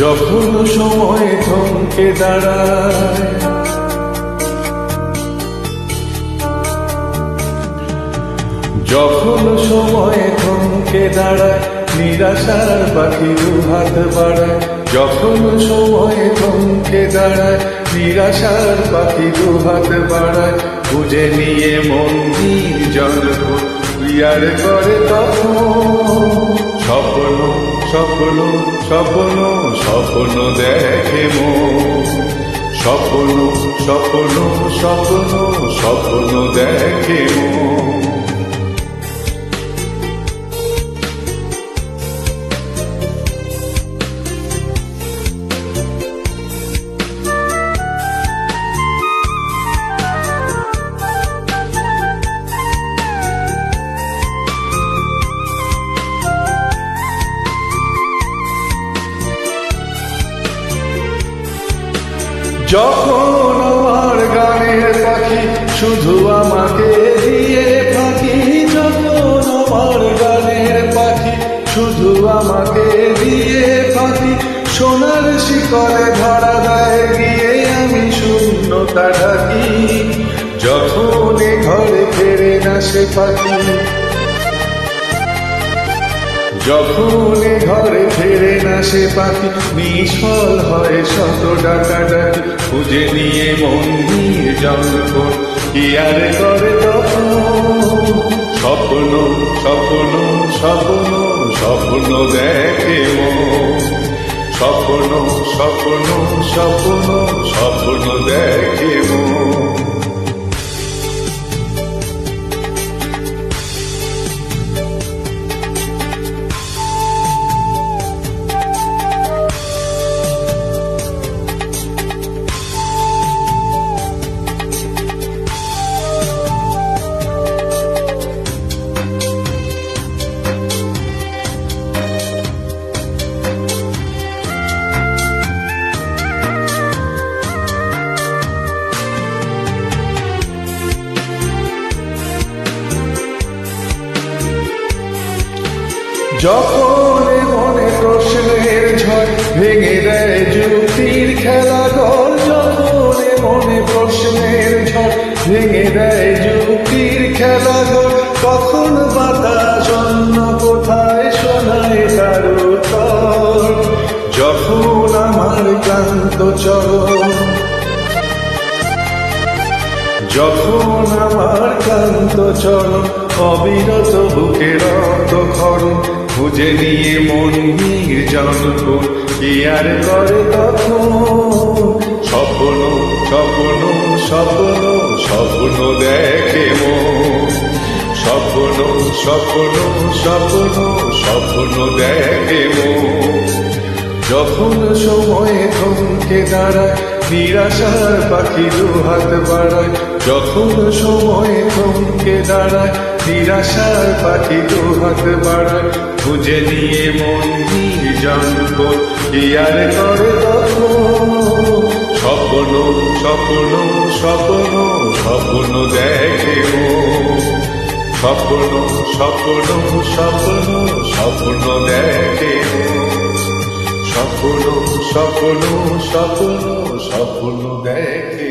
যখন সময় থমকে দাঁড়ায়, যখন সময় থমকে দাঁড়ায়, নিরাশার পাখি দুহাত বাড়ায়। যখন সময় থমকে দাঁড়ায়, নিরাশার পাখি দুহাত বাড়ায়। বুঝে নিয়ে মন্দির জন্ম বিয়ার করে তখন স্বপ্ন স্বপ্ন স্বপ্ন স্বপ্ন দেখে মন। স্বপ্ন স্বপ্ন স্বপ্ন স্বপ্ন দেখে মন। যখন আমার গানের পাখি শুধু আমাকে দিয়ে ফাঁকি, যখন আমার গানের পাখি শুধু আমাকে দিয়ে ফাঁকি, সোনার শিকলে ধরা দেয় গিয়ে আমি শূন্যতা ঢাকি। যখন ঘরে ফেরে না সে পাখি, যখন ঘরে ফেরে না সে পাখি, নিষ্ফল হয় শত ডাকাডাকি। খুঁজে নিয়ে মন্দির জন্ম কি আর করে তখন স্বপ্ন স্বপ্ন স্বপ্ন স্বপ্ন দেখে মন। স্বপ্ন স্বপ্ন স্বপ্ন স্বপ্ন দেখে মন। যখন মনে প্রশ্নের ঝড় ভেঙে দেয় যুক্তির খেলা ঘর, যখন মনে প্রশ্নের ঝড় ভেঙে দেয় যুক্তির খেলা ঘর, তখন বাতাস অন্য কোথায় শোনায় তার উত্তর। যখন আমার ক্লান্ত চরণ, যখন আমার ক্লান্ত চরণ অবিরত বুকে রক্ত খরণ, খুঁজে নিয়ে মন নির্জনক কি আর করে তখন স্বপ্ন স্বপ্ন স্বপ্ন স্বপ্ন দেখে মন। স্বপ্ন স্বপ্ন স্বপ্ন স্বপ্ন দেখে মন। যখন সময় থমকে দাঁড়ায়, নিরাশার পাখি দুহাত বাড়ায়। যখন সময় থমকে দাঁড়ায়, নিরাশার পাখি দুহাত বাড়ায়। খুঁজে নিয়ে মন্দির জন্ম কি আর করে তখন স্বপ্ন স্বপ্ন স্বপ্ন স্বপ্ন দেখে মন। স্বপ্ন স্বপ্ন স্বপ্ন স্বপ্ন দেখে মন। স্বপ্ন স্বপ্ন স্বপ্ন স্বপ্ন দেখে।